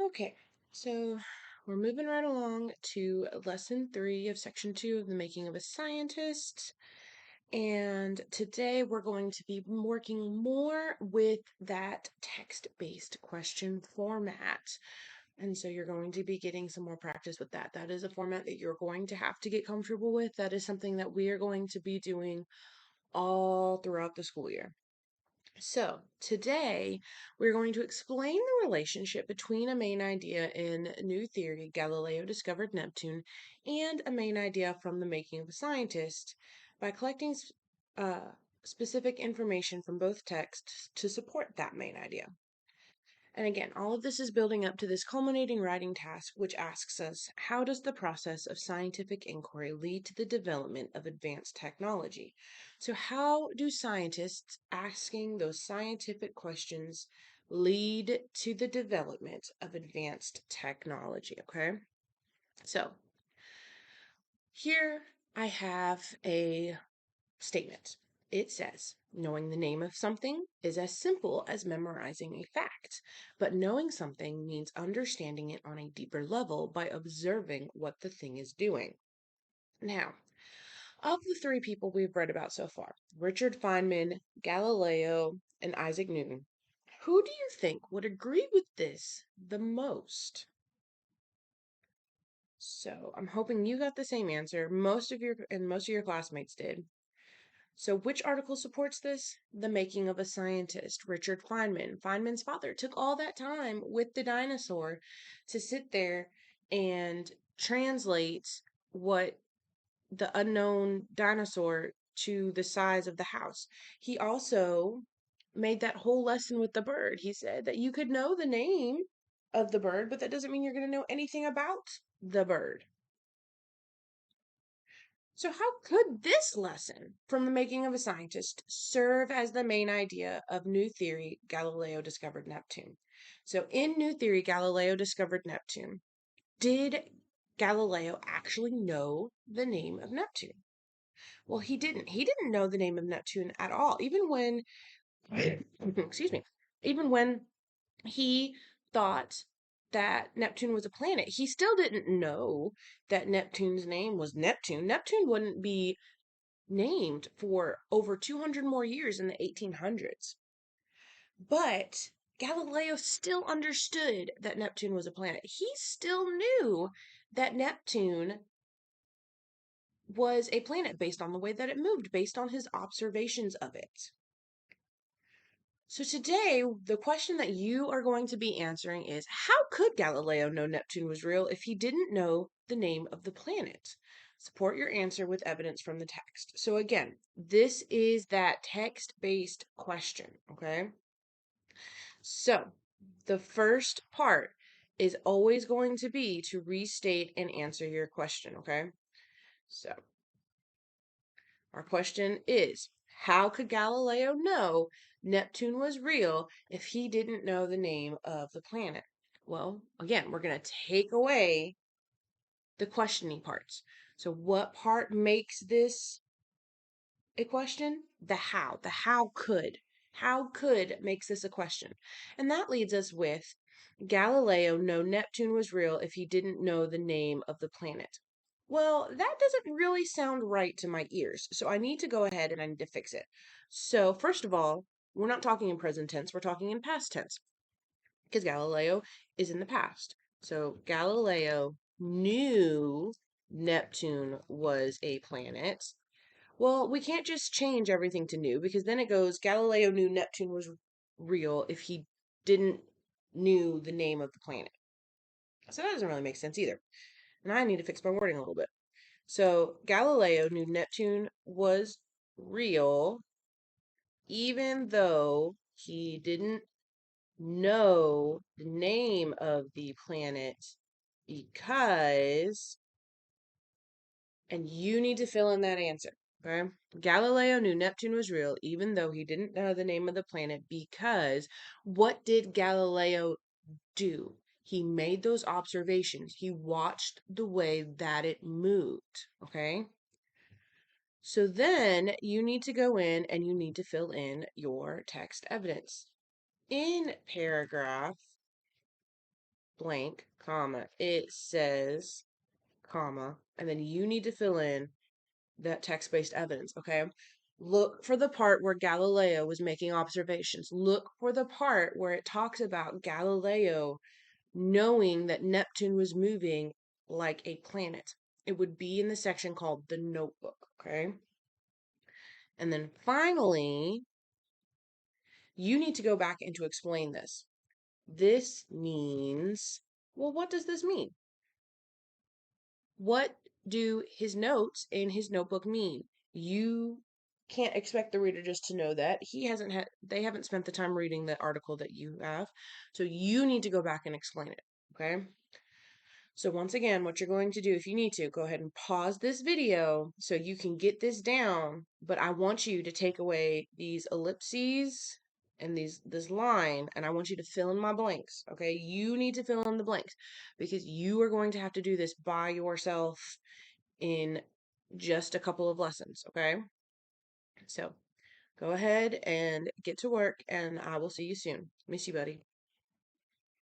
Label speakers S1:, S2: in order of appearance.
S1: Okay, so we're moving right along to lesson 3 of section 2 of the making of a scientist. And today we're going to be working more with that text-based question format. And so you're going to be getting some more practice with that. That is a format that you're going to have to get comfortable with. That is something that we are going to be doing all throughout the school year. So, today we're going to explain the relationship between a main idea in new theory, Galileo discovered Neptune, and a main idea from the making of a scientist by collecting specific information from both texts to support that main idea. And again, all of this is building up to this culminating writing task, which asks us, how does the process of scientific inquiry lead to the development of advanced technology? So, how do scientists asking those scientific questions lead to the development of advanced technology? Okay, so here I have a statement. It says, knowing the name of something is as simple as memorizing a fact, but knowing something means understanding it on a deeper level by observing what the thing is doing. Now, of the 3 people we've read about so far, Richard Feynman, Galileo, and Isaac Newton, who do you think would agree with this the most? So, I'm hoping you got the same answer. Most of your classmates did. So, which article supports this? The Making of a Scientist, Richard Feynman. Feynman's father took all that time with the dinosaur to sit there and translate what the unknown dinosaur to the size of the house. He also made that whole lesson with the bird. He said that you could know the name of the bird, but that doesn't mean you're going to know anything about the bird. So, how could this lesson from the making of a scientist serve as the main idea of new theory Galileo discovered Neptune? So, in new theory, Galileo discovered Neptune. Did Galileo actually know the name of Neptune? Well, he didn't. He didn't know the name of Neptune at all. Even when, excuse me, even when he thought that Neptune was a planet, he still didn't know that Neptune's name was Neptune. Neptune wouldn't be named for over 200 more years in the 1800s. But Galileo still understood that Neptune was a planet. He still knew that Neptune was a planet based on the way that it moved, based on his observations of it. So today, the question that you are going to be answering is, how could Galileo know Neptune was real if he didn't know the name of the planet? Support your answer with evidence from the text. So again, this is that text-based question, okay? So the first part is always going to be to restate and answer your question, okay? So our question is, how could Galileo know Neptune was real if he didn't know the name of the planet? Well, again, we're going to take away the questioning parts. So, what part makes this a question? The how. The how could. How could makes this a question. And that leads us with Galileo know Neptune was real if he didn't know the name of the planet. Well, that doesn't really sound right to my ears, so I need to go ahead and I need to fix it. So, first of all, we're not talking in present tense, we're talking in past tense because Galileo is in the past. So, Galileo knew Neptune was a planet. Well, we can't just change everything to new because then it goes Galileo knew Neptune was real if he didn't knew the name of the planet. So that doesn't really make sense either. And I need to fix my wording a little bit. So Galileo knew Neptune was real, even though he didn't know the name of the planet because, and you need to fill in that answer. Okay. Galileo knew Neptune was real, even though he didn't know the name of the planet, because what did Galileo do? He made those observations. He watched the way that it moved. Okay. So then you need to go in and you need to fill in your text evidence. In paragraph blank, comma, it says, comma, and then you need to fill in that text-based evidence, okay? Look for the part where Galileo was making observations. Look for the part where it talks about Galileo knowing that Neptune was moving like a planet. It would be in the section called the notebook, okay? And then finally, you need to go back and to explain this. This means, well, what does this mean? What do his notes in his notebook mean? You can't expect the reader just to know that. They haven't spent the time reading the article that you have. So you need to go back and explain it, okay? So once again, what you're going to do, if you need to, go ahead and pause this video so you can get this down, but I want you to take away these ellipses and this line, and I want you to fill in my blanks, okay? You need to fill in the blanks because you are going to have to do this by yourself in just a couple of lessons, okay? So go ahead and get to work, and I will see you soon. Miss you, buddy.